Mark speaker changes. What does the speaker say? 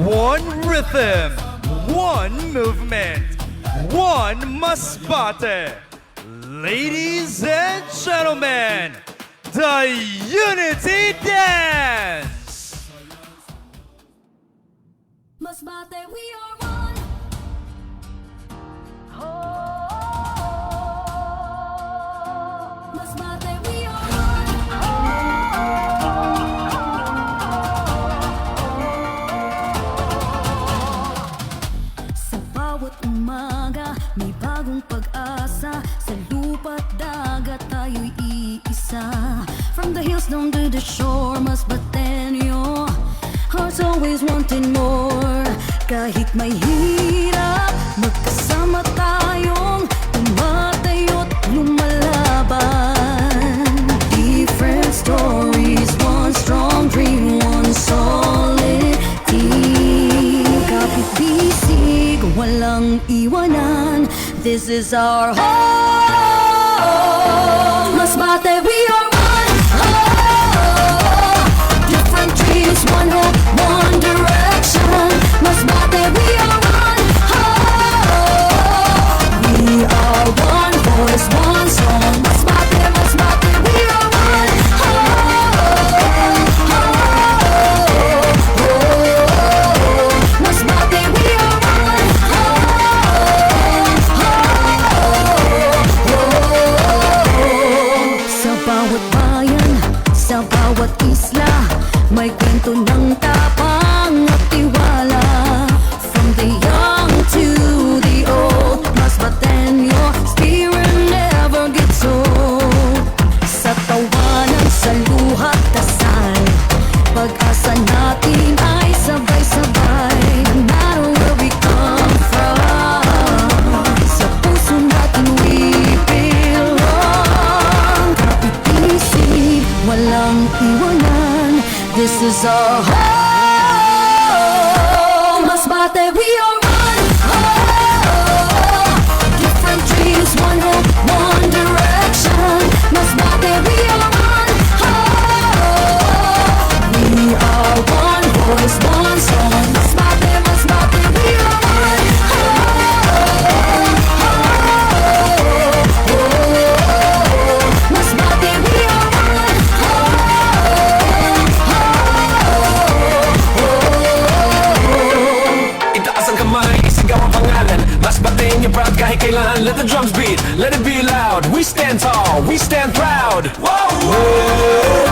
Speaker 1: one rhythm, one movement, one Masbate. Ladies and gentlemen, the Unity Dance!
Speaker 2: Masbate, we are one. Masbate, we are one. Sa bawat umaga, may bagong pag-asa. Sa lupa't dagat tayo'y iisa. From the hills down to the shore, Masbateño, hearts always wanting more. Kahit may hirap, magkasama tayong tumatayo't lumalaban. Different stories, one strong dream, one solid team. Kapit-bisig, walang iwanan. This is our home. Masbate, we are one. Different dreams, one hope, one direction. Masbate, we are one. We are one voice, one song. Masbate, Masbate, we are one. Masbate, we are one. Sa bawat bayan, sa bawat isla, may kwento ng tapang at tiwala. From the young to the old, Masbateño spirit never gets old. Sa tawanan, sa luha't dasal, pag-asa natin ay sabay-sabay. No matter where we come from, sa puso natin we belong. Kapit-isip, walang iwanan. This is our home. Masbate, we are one. Different dreams, one hope, one direction. Masbate, we are one. We are one voice, one song. Masbate, Masbate, we are one. Masbate, we are one.
Speaker 3: Itaas ang kamay, sigaw ang pangalan. Masbateño proud kahit kailan. Let the drums beat, let it be loud. We stand tall, we stand proud. Whoa!